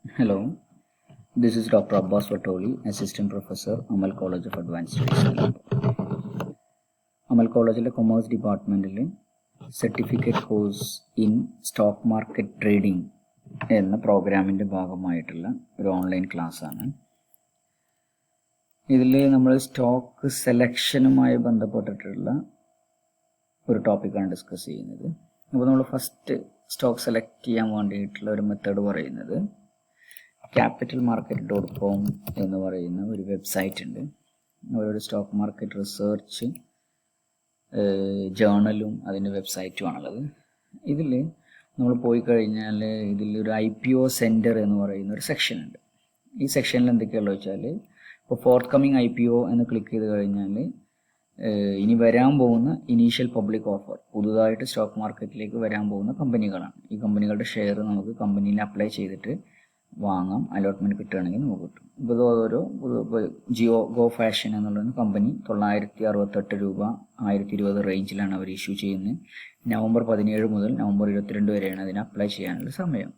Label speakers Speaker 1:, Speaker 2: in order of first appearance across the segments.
Speaker 1: Hello, this is Dr. Abbas Vattoli, Assistant Professor, Amal College of Advanced Studies. Amal College Commerce Department Certificate Course in Stock Market Trading എന്ന പ്രോഗ്രാമിൻ്റെ ഭാഗമായിട്ടുള്ള ഒരു online ക്ലാസ്സാണ്. ഇതിൽ നമ്മൾ stock സെലക്ഷനുമായി ബന്ധപ്പെട്ടിട്ടുള്ള ഒരു ടോപ്പിക്കാണ് ഡിസ്കസ് ചെയ്യുന്നത്. അപ്പോൾ നമ്മൾ ഫസ്റ്റ് സ്റ്റോക്ക് സെലക്ട് ചെയ്യാൻ വേണ്ടിയിട്ടുള്ള ഒരു മെത്തേഡ് പറയുന്നത് capitalmarket.com എന്ന് പറയുന്ന ഒരു വെബ്സൈറ്റ് ഉണ്ട്. അവരൊരു സ്റ്റോക്ക് മാർക്കറ്റ് റിസർച്ച് ജേർണലും അതിൻ്റെ വെബ്സൈറ്റുമാണുള്ളത്. ഇതിൽ നമ്മൾ പോയി കഴിഞ്ഞാൽ ഇതിലൊരു IPO സെൻറ്റർ എന്ന് പറയുന്ന ഒരു സെക്ഷൻ ഉണ്ട്. ഈ സെക്ഷനിൽ എന്തൊക്കെയുള്ളത് വെച്ചാൽ, ഇപ്പോൾ ഫോർത്ത് കമ്മിങ് IPO എന്ന് ക്ലിക്ക് ചെയ്ത് കഴിഞ്ഞാൽ ഇനി വരാൻ പോകുന്ന ഇനീഷ്യൽ പബ്ലിക് ഓഫർ, പുതുതായിട്ട് സ്റ്റോക്ക് മാർക്കറ്റിലേക്ക് വരാൻ പോകുന്ന കമ്പനികളാണ്. ഈ കമ്പനികളുടെ ഷെയർ നമുക്ക് കമ്പനിയിൽ അപ്ലൈ ചെയ്തിട്ട് വാങ്ങാം. അലോട്ട്മെൻറ്റ് കിട്ടുകയാണെങ്കിൽ നമുക്ക് കിട്ടും. ഇപ്പോൾ ഓരോ ഗോ ഫാഷൻ എന്നുള്ള കമ്പനി 968 രൂപ 1020 റേഞ്ചിലാണ് അവർ ഇഷ്യൂ ചെയ്യുന്നത്. നവംബർ 17 മുതൽ നവംബർ 22 വരെയാണ് അതിന് അപ്ലൈ ചെയ്യാനുള്ള സമയം.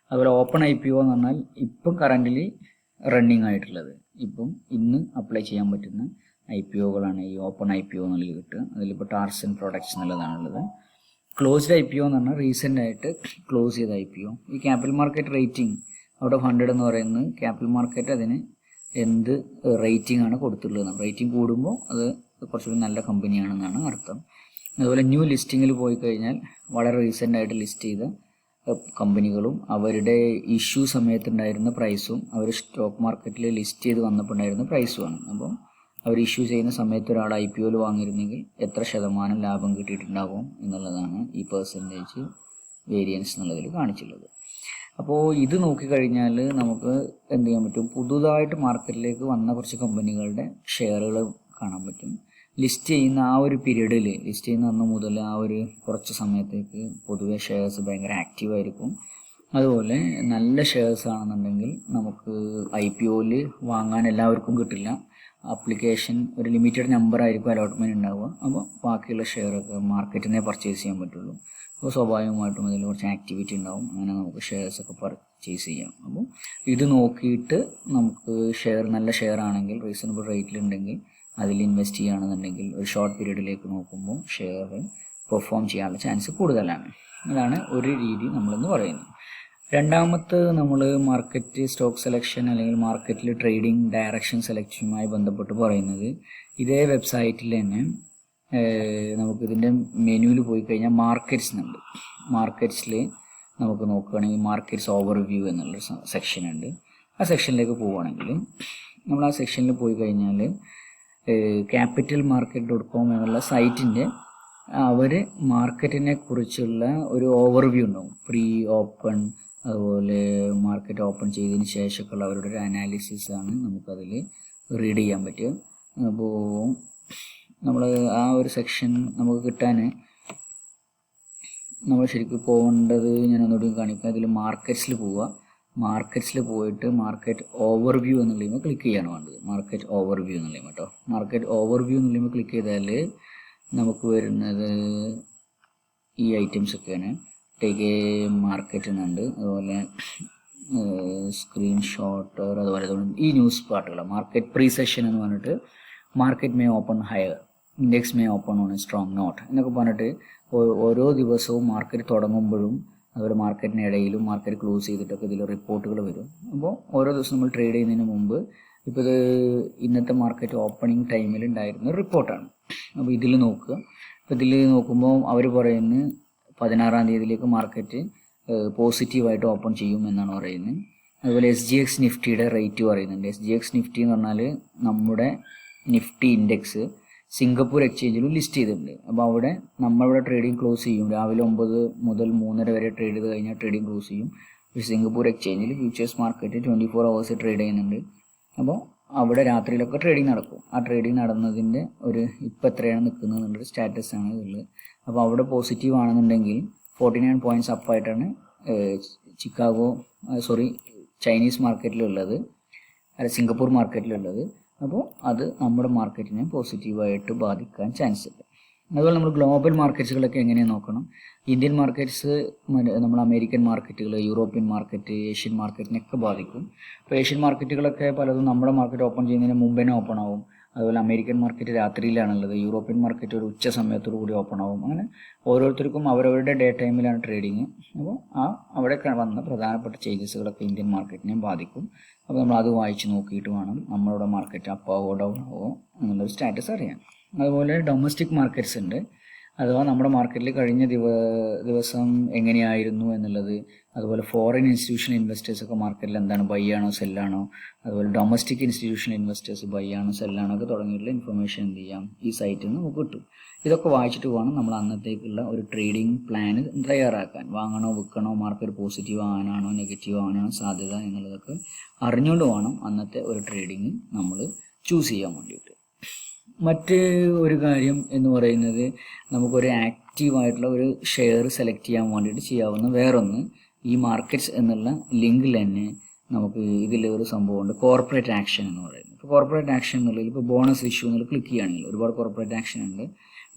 Speaker 1: അതുപോലെ ഓപ്പൺ IPO എന്ന് പറഞ്ഞാൽ ഇപ്പം കറൻ്റ്ലി റണ്ണിങ് ആയിട്ടുള്ളത്, ഇപ്പം ഇന്ന് അപ്ലൈ ചെയ്യാൻ പറ്റുന്ന IPOകളാണ് ഈ ഓപ്പൺ IPO എന്നുള്ളത് കിട്ടുക. അതിലിപ്പോൾ ടാർസൻ പ്രൊഡക്ട്സ് എന്നുള്ളതാണുള്ളത്. ക്ലോസ്ഡ് IPO എന്ന് പറഞ്ഞാൽ റീസെൻ്റ് ആയിട്ട് ക്ലോസ് ചെയ്ത IPO. ഈ capital market rating out of 100 എന്ന് പറയുന്നത് ക്യാപിറ്റൽ മാർക്കറ്റ് അതിന് എന്ത് റേറ്റിംഗ് ആണ് കൊടുത്തിട്ടുള്ളത്. റേറ്റിംഗ് കൂടുമ്പോൾ അത് കുറച്ചുകൂടി നല്ല കമ്പനിയാണെന്നാണ് അർത്ഥം. അതുപോലെ ന്യൂ ലിസ്റ്റിങ്ങിൽ പോയി കഴിഞ്ഞാൽ വളരെ റീസെൻ്റ് ആയിട്ട് ലിസ്റ്റ് ചെയ്ത കമ്പനികളും അവരുടെ ഇഷ്യൂ സമയത്തുണ്ടായിരുന്ന പ്രൈസും അവർ സ്റ്റോക്ക് മാർക്കറ്റിൽ ലിസ്റ്റ് ചെയ്ത് വന്നപ്പോൾ ഉണ്ടായിരുന്ന പ്രൈസുമാണ്. അപ്പോൾ അവർ ഇഷ്യൂ ചെയ്യുന്ന സമയത്ത് ഒരാൾ IPOയിൽ വാങ്ങിയിരുന്നെങ്കിൽ എത്ര ശതമാനം ലാഭം കിട്ടിയിട്ടുണ്ടാകും എന്നുള്ളതാണ് ഈ പെർസെൻറ്റേജ് വേരിയൻസ് എന്നുള്ളതിൽ കാണിച്ചുള്ളത്. അപ്പോൾ ഇത് നോക്കിക്കഴിഞ്ഞാൽ നമുക്ക് എന്ത് ചെയ്യാൻ പറ്റും, പുതുതായിട്ട് മാർക്കറ്റിലേക്ക് വന്ന കുറച്ച് കമ്പനികളുടെ ഷെയറുകൾ കാണാൻ പറ്റും. ലിസ്റ്റ് ചെയ്യുന്ന ആ ഒരു പീരീഡിൽ, ലിസ്റ്റ് ചെയ്യുന്ന അന്ന് മുതൽ ആ ഒരു കുറച്ച് സമയത്തേക്ക് പൊതുവെ ഷെയർസ് ഭയങ്കര ആക്റ്റീവായിരിക്കും. അതുപോലെ നല്ല ഷെയർസ് ആണെന്നുണ്ടെങ്കിൽ നമുക്ക് IPOയിൽ വാങ്ങാൻ എല്ലാവർക്കും കിട്ടില്ല. ആപ്ലിക്കേഷൻ ഒരു ലിമിറ്റഡ് നമ്പർ ആയിരിക്കും അലോട്ട്മെൻറ്റ് ഉണ്ടാവുക. അപ്പോൾ ബാക്കിയുള്ള ഷെയറൊക്കെ മാർക്കറ്റിനെ പർച്ചേസ് ചെയ്യാൻ പറ്റുള്ളൂ. അപ്പോൾ സ്വാഭാവികമായിട്ടും അതിൽ കുറച്ച് ആക്ടിവിറ്റി ഉണ്ടാവും. അങ്ങനെ നമുക്ക് ഷെയർസൊക്കെ പർച്ചേസ് ചെയ്യാം. അപ്പോൾ ഇത് നോക്കിയിട്ട് നമുക്ക് നല്ല ഷെയർ ആണെങ്കിൽ, റീസണബിൾ റേറ്റിലുണ്ടെങ്കിൽ അതിൽ ഇൻവെസ്റ്റ് ചെയ്യുകയാണെന്നുണ്ടെങ്കിൽ ഒരു ഷോർട്ട് പീരീഡിലേക്ക് നോക്കുമ്പോൾ ഷെയർ പെർഫോം ചെയ്യാനുള്ള ചാൻസ് കൂടുതലാണ്. അതാണ് ഒരു രീതി നമ്മളെന്ന് പറയുന്നത്. രണ്ടാമത്തെ നമ്മൾ മാർക്കറ്റ് സ്റ്റോക്ക് സെലക്ഷൻ അല്ലെങ്കിൽ മാർക്കറ്റിൽ ട്രേഡിംഗ് ഡയറക്ഷൻ സെലക്ഷനുമായി ബന്ധപ്പെട്ട് പറയുന്നത്, ഇതേ വെബ്സൈറ്റിൽ തന്നെ നമുക്കിതിൻ്റെ മെനുവിൽ പോയി കഴിഞ്ഞാൽ മാർക്കറ്റ്സ് ഉണ്ട്. മാർക്കറ്റ്സിൽ നമുക്ക് നോക്കുകയാണെങ്കിൽ മാർക്കറ്റ്സ് ഓവർവ്യൂ എന്നുള്ളൊരു സെക്ഷൻ ഉണ്ട്. ആ സെക്ഷനിലേക്ക് പോവുകയാണെങ്കിൽ നമ്മൾ ആ സെക്ഷനിൽ പോയി കഴിഞ്ഞാൽ capitalmarket.com എന്നുള്ള സൈറ്റിൻ്റെ അവർ മാർക്കറ്റിനെ കുറിച്ചുള്ള ഒരു ഓവർവ്യൂ ഉണ്ടാവും. പ്രീ ഓപ്പൺ, അതുപോലെ മാർക്കറ്റ് ഓപ്പൺ ചെയ്തതിന് ശേഷമൊക്കെയുള്ള അവരുടെ ഒരു അനാലിസിസ് ആണ് നമുക്കതിൽ റീഡ് ചെയ്യാൻ പറ്റുക. അപ്പോൾ നമ്മൾ ആ ഒരു സെക്ഷൻ നമുക്ക് കിട്ടാൻ നമ്മൾ ശരിക്കും പോകേണ്ടത്, ഞാൻ ഒന്നുകൂടി കാണിക്കാം. അതിൽ മാർക്കറ്റ്സിൽ പോവുക. മാർക്കറ്റ്സിൽ പോയിട്ട് മാർക്കറ്റ് ഓവർവ്യൂ എന്നുള്ളതിന് ക്ലിക്ക് ചെയ്യാണ് വേണ്ടത്. മാർക്കറ്റ് ഓവർവ്യൂ എന്നുള്ളത് കേട്ടോ. മാർക്കറ്റ് ഓവർവ്യൂ എന്നുള്ളതിന് ക്ലിക്ക് ചെയ്താൽ നമുക്ക് വരുന്നത് ഈ ഐറ്റംസ് ഒക്കെയാണ്. ടേക്ക് എ മാർക്കറ്റ് എന്നുണ്ട്, അതുപോലെ സ്ക്രീൻഷോട്ട്, അതുപോലെ ഈ ന്യൂസ് പാർട്ടുകൾ മാർക്കറ്റ് പ്രീ സെഷൻ എന്ന് പറഞ്ഞിട്ട് market may open higher, index may open on a strong note എന്നൊക്കെ പറഞ്ഞിട്ട് ഓരോ ദിവസവും മാർക്കറ്റ് തുടങ്ങുമ്പോഴും അതുപോലെ മാർക്കറ്റിനിടയിലും മാർക്കറ്റ് ക്ലോസ് ചെയ്തിട്ടൊക്കെ ഇതിൽ റിപ്പോർട്ടുകൾ വരും. അപ്പോൾ ഓരോ ദിവസം നമ്മൾ ട്രേഡ് ചെയ്യുന്നതിന് മുമ്പ്, ഇപ്പോൾ ഇത് ഇന്നത്തെ മാർക്കറ്റ് ഓപ്പണിംഗ് ടൈമിൽ ഉണ്ടായിരുന്ന റിപ്പോർട്ടാണ്. അപ്പോൾ ഇതിൽ നോക്കുക. അപ്പോൾ ഇതിൽ നോക്കുമ്പോൾ അവർ പറയുന്നത് 16-ാം തീയതിയിലേക്ക് മാർക്കറ്റ് പോസിറ്റീവായിട്ട് ഓപ്പൺ ചെയ്യും എന്നാണ് പറയുന്നത്. അതുപോലെ SGX നിഫ്റ്റിയുടെ റേറ്റ് പറയുന്നുണ്ട്. SGX നിഫ്റ്റി എന്ന് പറഞ്ഞാൽ നമ്മുടെ നിഫ്റ്റി ഇൻഡെക്സ് സിംഗപ്പൂർ എക്സ്ചേഞ്ചിലും ലിസ്റ്റ് ചെയ്തിട്ടുണ്ട്. അപ്പോൾ അവിടെ നമ്മളിവിടെ ട്രേഡിംഗ് ക്ലോസ് ചെയ്യും. രാവിലെ 9 മുതൽ 3:30 വരെ ട്രേഡ് ചെയ്ത് കഴിഞ്ഞാൽ ട്രേഡിംഗ് ക്ലോസ് ചെയ്യും. സിംഗപ്പൂർ എക്സ്ചേഞ്ചിൽ ഫ്യൂച്ചേഴ്സ് മാർക്കറ്റ് 24 hours ട്രേഡ് ചെയ്യുന്നുണ്ട്. അപ്പോൾ അവിടെ രാത്രിയിലൊക്കെ ട്രേഡിംഗ് നടക്കും. ആ ട്രേഡിംഗ് നടന്നതിൻ്റെ ഒരു ഇപ്പോൾ എത്രയാണ് നിൽക്കുന്നത് എന്നുള്ളൊരു സ്റ്റാറ്റസ് ആണ് ഇതിൽ. അപ്പോൾ അവിടെ പോസിറ്റീവ് ആണെന്നുണ്ടെങ്കിൽ 49 പോയിൻറ്റ്സ് അപ്പായിട്ടാണ് ചൈനീസ് മാർക്കറ്റിലുള്ളത്, സിംഗപ്പൂർ മാർക്കറ്റിലുള്ളത്. അപ്പോൾ അത് നമ്മുടെ മാർക്കറ്റിനെ പോസിറ്റീവായിട്ട് ബാധിക്കാൻ ചാൻസ് ഉണ്ട്. അതുപോലെ നമ്മൾ ഗ്ലോബൽ മാർക്കറ്റ്സുകളൊക്കെ എങ്ങനെയാണ് നോക്കണം. ഇന്ത്യൻ മാർക്കറ്റ്സ് നമ്മൾ അമേരിക്കൻ മാർക്കറ്റുകൾ, യൂറോപ്യൻ മാർക്കറ്റ്, ഏഷ്യൻ മാർക്കറ്റിനൊക്കെ ബാധിക്കും. അപ്പോൾ ഏഷ്യൻ മാർക്കറ്റുകളൊക്കെ പലതും നമ്മുടെ മാർക്കറ്റ് ഓപ്പൺ ചെയ്യുന്നതിന് മുമ്പേ ഓപ്പൺ ആവും. അതുപോലെ അമേരിക്കൻ മാർക്കറ്റ് രാത്രിയിലാണുള്ളത്, യൂറോപ്യൻ മാർക്കറ്റ് ഒരു ഉച്ച സമയത്തോടു കൂടി ഓപ്പൺ ആവും. അങ്ങനെ ഓരോരുത്തർക്കും അവരവരുടെ ഡേ ടൈമിലാണ് ട്രേഡിങ്. അപ്പോൾ അവിടെ വന്ന പ്രധാനപ്പെട്ട ചേഞ്ചസുകളൊക്കെ ഇന്ത്യൻ മാർക്കറ്റിനെ ബാധിക്കും. അപ്പോൾ നമ്മൾ അത് വായിച്ച് നോക്കിയിട്ട് വേണം നമ്മളുടെ മാർക്കറ്റ് അപ്പാവോ ഡൗൺ ആവോ എന്നുള്ളൊരു സ്റ്റാറ്റസ് അറിയാൻ. അതുപോലെ ഡൊമസ്റ്റിക് മാർക്കറ്റ്സ് ഉണ്ട്, അഥവാ നമ്മുടെ മാർക്കറ്റിൽ കഴിഞ്ഞ ദിവസം എങ്ങനെയായിരുന്നു എന്നുള്ളത്. അതുപോലെ ഫോറിൻ ഇൻസ്റ്റിറ്റ്യൂഷണൽ ഇൻവെസ്റ്റേഴ്സൊക്കെ മാർക്കറ്റിൽ എന്താണ്, ബൈ ആണോ സെല്ലാണോ, അതുപോലെ ഡൊമസ്റ്റിക് ഇൻസ്റ്റിറ്റ്യൂഷണൽ ഇൻവെസ്റ്റേഴ്സ് ബൈ ആണോ സെല്ലാണോ ഒക്കെ തുടങ്ങിയിട്ടുള്ള ഇൻഫർമേഷൻ എന്ത് ചെയ്യാം, ഈ സൈറ്റിൽ നിന്ന് നമുക്ക് കിട്ടും. ഇതൊക്കെ വായിച്ചിട്ട് വേണം നമ്മൾ അന്നത്തേക്കുള്ള ഒരു ട്രേഡിംഗ് പ്ലാൻ തയ്യാറാക്കാൻ. വാങ്ങണോ വിൽക്കണോ, മാർക്കറ്റ് പോസിറ്റീവ് ആകാനാണോ നെഗറ്റീവ് ആകാനാണോ സാധ്യത എന്നുള്ളതൊക്കെ അറിഞ്ഞുകൊണ്ട് വേണം അന്നത്തെ ഒരു ട്രേഡിങ് നമ്മൾ ചൂസ് ചെയ്യാൻ വേണ്ടിയിട്ട്. മറ്റ് ഒരു കാര്യം എന്ന് പറയുന്നത്, നമുക്കൊരു ആക്റ്റീവായിട്ടുള്ള ഒരു ഷെയർ സെലക്ട് ചെയ്യാൻ വേണ്ടിയിട്ട് ചെയ്യാവുന്ന വേറൊന്ന്, ഈ മാർക്കറ്റ്സ് എന്നുള്ള ലിങ്കിൽ തന്നെ നമുക്ക് ഇതിലൊരു സംഭവമുണ്ട്, കോർപ്പറേറ്റ് ആക്ഷൻ എന്ന് പറയുന്നത്. ഇപ്പോൾ കോർപ്പറേറ്റ് ആക്ഷൻ എന്നുള്ളതിൽ ഇപ്പോൾ ബോണസ് ഇഷ്യൂ എന്നുള്ളത് ക്ലിക്ക് ചെയ്യുകയാണെങ്കിൽ ഒരുപാട് കോർപ്പറേറ്റ് ആക്ഷൻ ഉണ്ട്.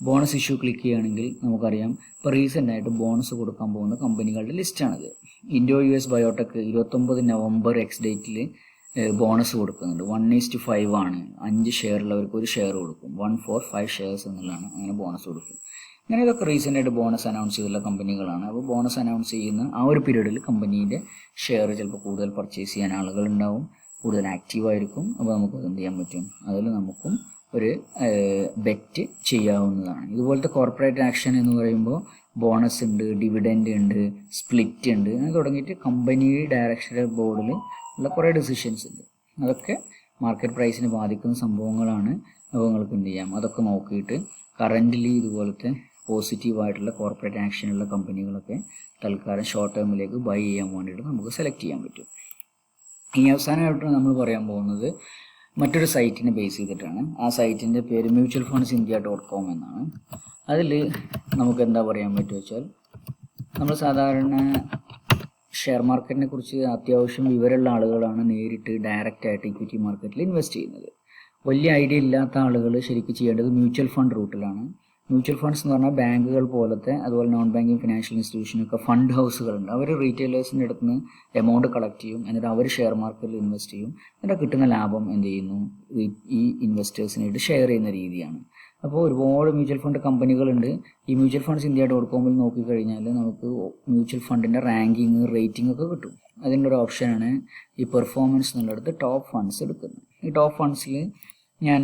Speaker 1: ബോണസ് ഇഷ്യൂ ക്ലിക്ക് ചെയ്യുകയാണെങ്കിൽ നമുക്കറിയാം ഇപ്പോൾ റീസെൻ്റായിട്ട് ബോണസ് കൊടുക്കാൻ പോകുന്ന കമ്പനികളുടെ ലിസ്റ്റാണിത്. Indo US biotech 29 November ex ഡേറ്റിൽ ബോണസ് കൊടുക്കുന്നുണ്ട്. 1:5 ആണ്. 5 ഷെയറുള്ളവർക്ക് ഒരു ഷെയർ കൊടുക്കും. 1 for 5 ഷെയർസ് എന്നുള്ളതാണ്. അങ്ങനെ ബോണസ് കൊടുക്കും. അങ്ങനെ ഇതൊക്കെ റീസെൻ്റായിട്ട് ബോണസ് അനൗൺസ് ചെയ്തിട്ടുള്ള കമ്പനികളാണ്. അപ്പോൾ ബോണസ് അനൗൺസ് ചെയ്യുന്ന ആ ഒരു പീരീഡിൽ കമ്പനീൻ്റെ ഷെയർ ചിലപ്പോൾ കൂടുതൽ പർച്ചേസ് ചെയ്യാൻ ആളുകളുണ്ടാവും, കൂടുതൽ ആക്റ്റീവായിരിക്കും. അപ്പോൾ നമുക്ക് എന്ത് ചെയ്യാൻ പറ്റും, അതിൽ നമുക്കും ഒരു ബെറ്റ് ചെയ്യാവുന്നതാണ്. ഇതുപോലത്തെ കോർപ്പറേറ്റ് ആക്ഷൻ എന്ന് പറയുമ്പോൾ ബോണസ് ഉണ്ട്, ഡിവിഡൻഡ് ഉണ്ട്, സ്പ്ലിറ്റ് ഉണ്ട്, അങ്ങനെ തുടങ്ങിയിട്ട് കമ്പനി ഡയറക്ടർ ബോർഡിൽ ഉള്ള കുറേ ഡിസിഷൻസ് ഉണ്ട്. അതൊക്കെ മാർക്കറ്റ് പ്രൈസിനെ ബാധിക്കുന്ന സംഭവങ്ങളാണ്. അപ്പോൾ നിങ്ങൾക്ക് എന്ത് ചെയ്യാം, അതൊക്കെ നോക്കിയിട്ട് കറൻ്റ്ലി ഇതുപോലത്തെ പോസിറ്റീവായിട്ടുള്ള കോർപ്പറേറ്റ് ആക്ഷനുള്ള കമ്പനികളൊക്കെ തൽക്കാലം ഷോർട്ട് ടേമിലേക്ക് ബൈ ചെയ്യാൻ വേണ്ടിയിട്ട് നമുക്ക് സെലക്ട് ചെയ്യാൻ പറ്റും. ഈ അവസാനമായിട്ട് നമ്മൾ പറയാൻ പോകുന്നത് മറ്റൊരു സൈറ്റിനെ ബേസ് ചെയ്തിട്ടാണ്. ആ സൈറ്റിൻ്റെ പേര് mutualfundsindia.com എന്നാണ്. അതിൽ നമുക്ക് എന്താ പറയാൻ പറ്റുക വെച്ചാൽ, നമ്മൾ സാധാരണ ഷെയർ മാർക്കറ്റിനെ കുറിച്ച് അത്യാവശ്യം വിവരമുള്ള ആളുകളാണ് നേരിട്ട് ഡയറക്റ്റായിട്ട് ഇക്വിറ്റി മാർക്കറ്റിൽ ഇൻവെസ്റ്റ് ചെയ്യുന്നത്. വലിയ ഐഡിയ ഇല്ലാത്ത ആളുകൾ ശരിക്കും ചെയ്യേണ്ടത് മ്യൂച്വൽ ഫണ്ട് റൂട്ടിലാണ്. മ്യൂച്വൽ ഫണ്ട്സ് എന്ന് പറഞ്ഞാൽ ബാങ്കുകൾ പോലത്തെ, അതുപോലെ നോൺ ബാങ്കിങ് ഫിനാൻഷ്യൽ ഇൻസ്റ്റിറ്റ്യൂഷനൊക്കെ ഫണ്ട് ഹൗസുകളുണ്ട്. അവർ റീറ്റെയിലേഴ്സിൻ്റെ അടുത്ത് നിന്ന് എമൗണ്ട് കളക്ട് ചെയ്യും, എന്നിട്ട് അവർ ഷെയർ മാർക്കറ്റിൽ ഇൻവെസ്റ്റ് ചെയ്യും. എന്നിട്ട് കിട്ടുന്ന ലാഭം എന്ത് ചെയ്യുന്നു, ഈ ഇൻവെസ്റ്റേഴ്സിനായിട്ട് ഷെയർ ചെയ്യുന്ന രീതിയാണ്. അപ്പോൾ ഒരുപാട് മ്യൂച്വൽ ഫണ്ട് കമ്പനികളുണ്ട്. ഈ mutualfundsindia.com നോക്കിക്കഴിഞ്ഞാൽ നമുക്ക് മ്യൂച്വൽ ഫണ്ടിൻ്റെ റാങ്കിങ്, റേറ്റിംഗ് ഒക്കെ കിട്ടും. അതിൻ്റെ ഒരു ഓപ്ഷനാണ് ഈ പെർഫോമൻസ് എന്നുള്ളടത്ത് ടോപ്പ് ഫണ്ട്സ് എടുക്കുന്നത്. ഈ ടോപ്പ് ഫണ്ട്സിൽ ഞാൻ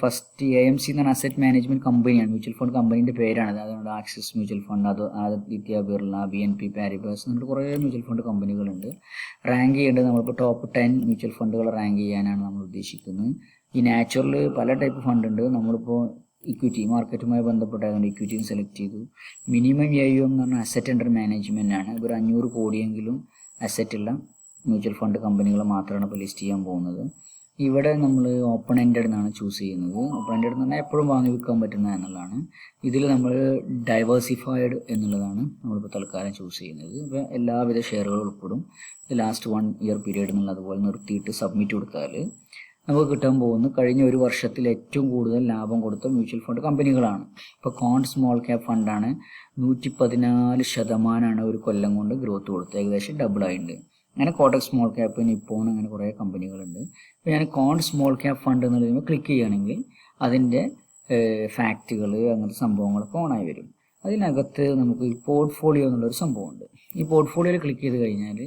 Speaker 1: ഫസ്റ്റ് AMC എന്ന് പറഞ്ഞ അസറ്റ് മാനേജ്മെൻറ്റ് കമ്പനിയാണ്, മ്യൂച്വൽ ഫണ്ട് കമ്പനീൻ്റെ പേരാണത്. അതുകൊണ്ട് axis mutual fund, Aditya Birla, BNP Paribas എന്നിട്ട് കുറേ മ്യൂച്വൽ ഫണ്ട് കമ്പനികളുണ്ട്. റാങ്ക് ചെയ്യേണ്ടത് നമ്മളിപ്പോൾ ടോപ്പ് 10 മ്യൂച്വൽ ഫണ്ടുകൾ റാങ്ക് ചെയ്യാനാണ് നമ്മൾ ഉദ്ദേശിക്കുന്നത്. ഈ നാച്ചുറൽ പല ടൈപ്പ് ഫണ്ട് ഉണ്ട്. നമ്മളിപ്പോൾ ഇക്വിറ്റി മാർക്കറ്റുമായി ബന്ധപ്പെട്ടായതുകൊണ്ട് ഇക്വിറ്റിയും സെലക്ട് ചെയ്തു. മിനിമം AUM എന്ന് പറഞ്ഞാൽ അസറ്റ് അണ്ടർ മാനേജ്മെൻ്റ് ആണ്. ഒരു 500 കോടിയെങ്കിലും അസറ്റുള്ള മ്യൂച്വൽ ഫണ്ട് കമ്പനികൾ മാത്രമാണ് ഇപ്പോൾ ലിസ്റ്റ് ചെയ്യാൻ പോകുന്നത്. ഇവിടെ നമ്മൾ ഓപ്പൺ എൻഡഡ് എന്നാണ് ചൂസ് ചെയ്യുന്നത്. ഓപ്പൺ എൻഡഡ് എന്ന് പറഞ്ഞാൽ എപ്പോഴും വാങ്ങി വിൽക്കാൻ പറ്റുന്ന എന്നുള്ളതാണ്. ഇതിൽ നമ്മൾ ഡൈവേഴ്സിഫൈഡ് എന്നുള്ളതാണ് നമ്മളിപ്പോൾ തൽക്കാലം ചൂസ് ചെയ്യുന്നത്. ഇപ്പോൾ എല്ലാവിധ ഷെയറുകളും ഉൾപ്പെടും. ലാസ്റ്റ് 1 ഇയർ പീരീഡ് എന്നുള്ളത് അതുപോലെ നിർത്തിയിട്ട് സബ്മിറ്റ് കൊടുത്താൽ നമുക്ക് കിട്ടാൻ പോകുന്ന കഴിഞ്ഞ ഒരു വർഷത്തിൽ ഏറ്റവും കൂടുതൽ ലാഭം കൊടുത്ത മ്യൂച്വൽ ഫണ്ട് കമ്പനികളാണ്. ഇപ്പോൾ കോൺ സ്മോൾ ക്യാപ് ഫണ്ടാണ് 114% ഒരു കൊല്ലം കൊണ്ട് ഗ്രോത്ത് കൊടുത്തത്, ഏകദേശം ഡബിൾ ആയിട്ടുണ്ട്. അങ്ങനെ കോട്ടക് സ്മോൾ ക്യാപ്പ്, നിപ്പോൺ, അങ്ങനെ കുറേ കമ്പനികളുണ്ട്. ഇപ്പോൾ ഞാൻ കോൺ സ്മോൾ ക്യാപ് ഫണ്ട് എന്ന് പറയുമ്പോൾ ക്ലിക്ക് ചെയ്യുകയാണെങ്കിൽ അതിൻ്റെ ഫാക്റ്റുകൾ അങ്ങനത്തെ സംഭവങ്ങളൊക്കെ ഓണായി വരും. അതിനകത്ത് നമുക്ക് ഈ പോർട്ട്ഫോളിയോ എന്നുള്ളൊരു സംഭവമുണ്ട്. ഈ പോർട്ട്ഫോളിയോയിൽ ക്ലിക്ക് ചെയ്ത് കഴിഞ്ഞാൽ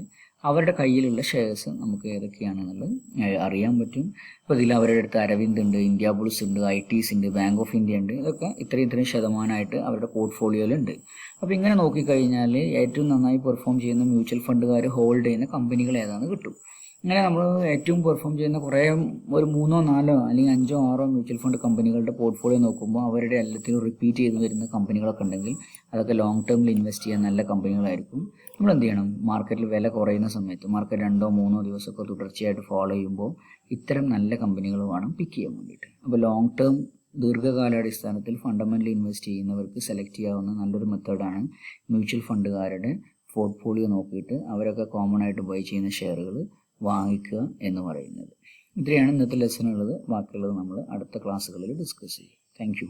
Speaker 1: അവരുടെ കയ്യിലുള്ള ഷെയർസ് നമുക്ക് ഏതൊക്കെയാണെന്നുള്ളത് അറിയാൻ പറ്റും. ഇപ്പോൾ ഇതിൽ അവരുടെ അടുത്ത് അരവിന്ദ് ഉണ്ട്, ഇന്ത്യ ബുൾസ് ഉണ്ട്, ITs ഉണ്ട്, ബാങ്ക് ഓഫ് ഇന്ത്യ ഉണ്ട്. ഇതൊക്കെ ഇത്രയും ശതമാനമായിട്ട് അവരുടെ പോർട്ട്ഫോളിയോയിലുണ്ട്. അപ്പോൾ ഇങ്ങനെ നോക്കിക്കഴിഞ്ഞാൽ ഏറ്റവും നന്നായി പെർഫോം ചെയ്യുന്ന മ്യൂച്വൽ ഫണ്ടുകാർ ഹോൾഡ് ചെയ്യുന്ന കമ്പനികൾ ഏതാണെന്ന് കിട്ടും. അങ്ങനെ നമ്മൾ ഏറ്റവും പെർഫോം ചെയ്യുന്ന കുറേ ഒരു 3, 4 അല്ലെങ്കിൽ 5, 6 മ്യൂച്വൽ ഫണ്ട് കമ്പനികളുടെ പോർട്ട്ഫോളിയോ നോക്കുമ്പോൾ അവരുടെ എല്ലാത്തിനും റിപ്പീറ്റ് ചെയ്ത് വരുന്ന കമ്പനികളൊക്കെ ഉണ്ടെങ്കിൽ അതൊക്കെ ലോങ് ടേമിൽ ഇൻവെസ്റ്റ് ചെയ്യാൻ നല്ല കമ്പനികളായിരിക്കും. നമ്മൾ എന്ത് ചെയ്യണം, മാർക്കറ്റിൽ വില കുറയുന്ന സമയത്ത്, മാർക്കറ്റ് 2, 3 ദിവസമൊക്കെ തുടർച്ചയായിട്ട് ഫോളോ ചെയ്യുമ്പോൾ ഇത്തരം നല്ല കമ്പനികൾ വേണം പിക്ക് ചെയ്യാൻ വേണ്ടിയിട്ട്. അപ്പോൾ ലോങ് ടേം ദീർഘകാലാടിസ്ഥാനത്തിൽ ഫണ്ടമെൻ്റലി ഇൻവെസ്റ്റ് ചെയ്യുന്നവർക്ക് സെലക്ട് ചെയ്യാവുന്ന നല്ലൊരു മെത്തേഡാണ് മ്യൂച്വൽ ഫണ്ടുകാരുടെ പോർട്ട്ഫോളിയോ നോക്കിയിട്ട് അവരൊക്കെ കോമൺ ആയിട്ട് ബൈ ചെയ്യുന്ന ഷെയറുകൾ വാങ്ങിക്കുക എന്ന് പറയുന്നത്. ഇത്രയാണ് ഇന്നത്തെ ലെസൺ ഉള്ളത്. ബാക്കിയുള്ളത് നമ്മൾ അടുത്ത ക്ലാസ്സുകളിൽ ഡിസ്കസ് ചെയ്യും. Thank you.